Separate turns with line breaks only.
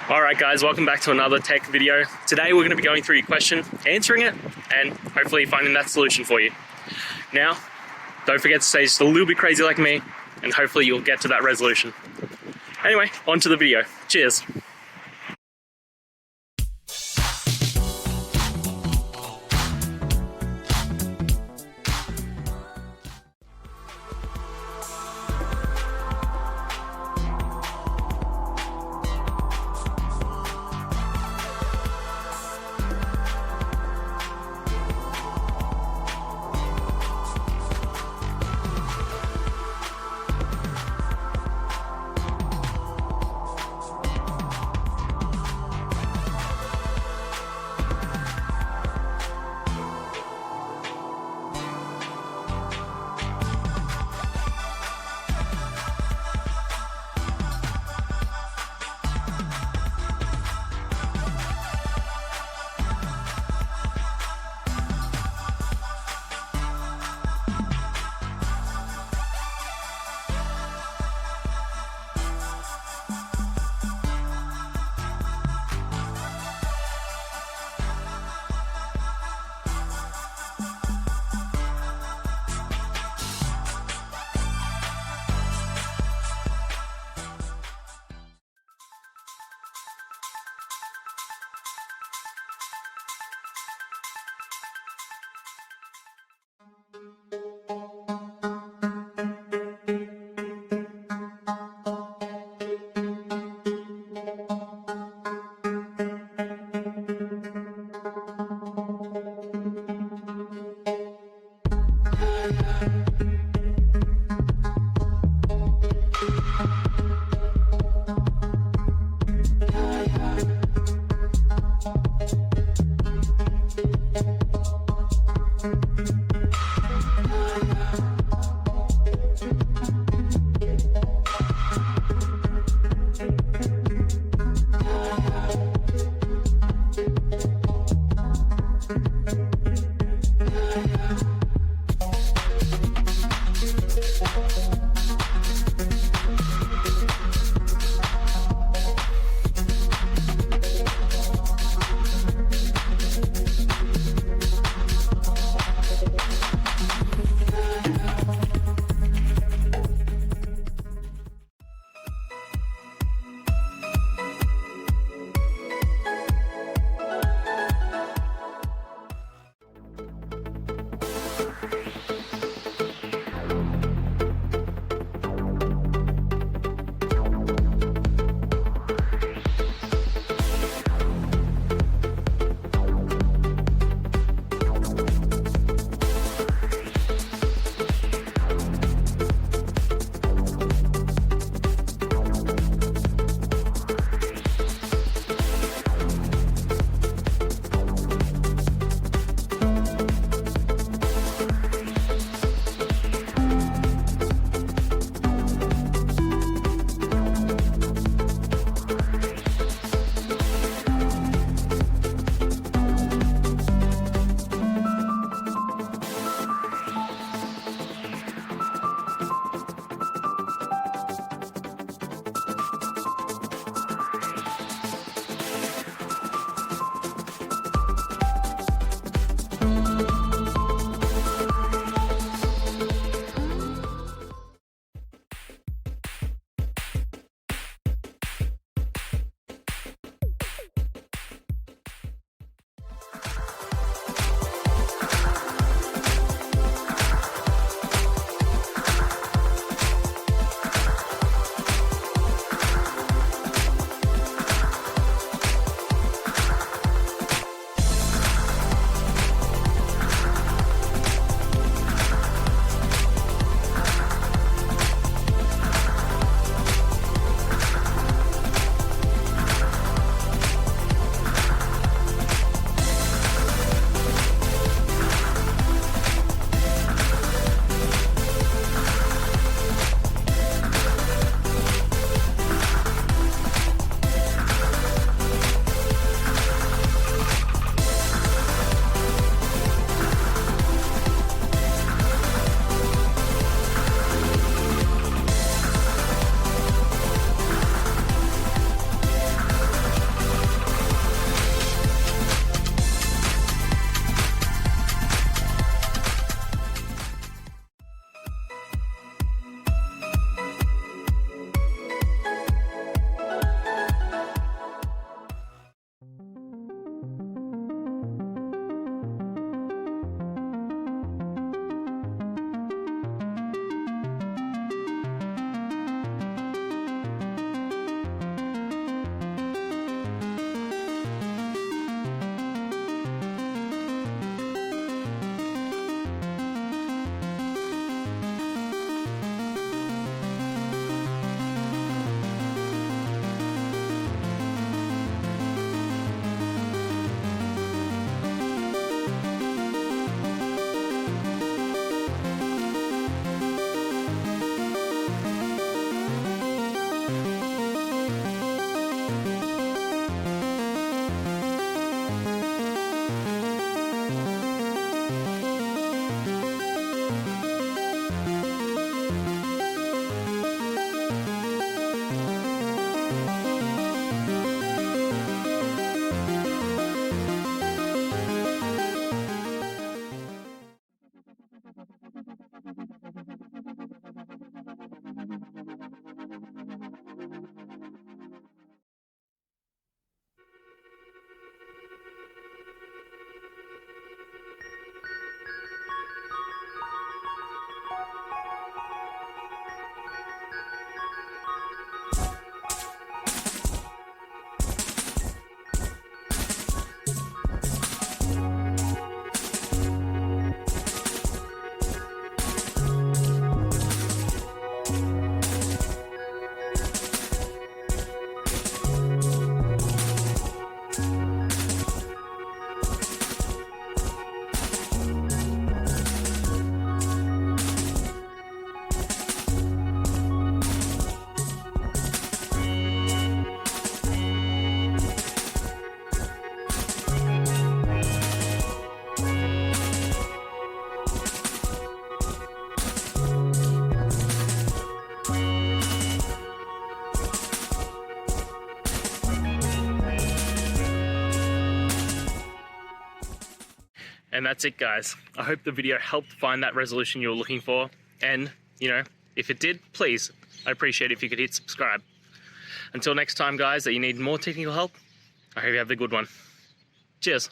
Alright guys, welcome back to another tech video. Today we're going to be going through your question, answering it, and hopefully finding that solution for you. Now, don't forget to stay just a little bit crazy like me, and hopefully you'll get to that resolution. Anyway, on to the video. Cheers. And that's it, guys. I hope the video helped find that resolution you were looking for. And, you know, if it did, please, I'd appreciate it if you could hit subscribe. Until next time, guys, that you need more technical help, I hope you have a good one. Cheers.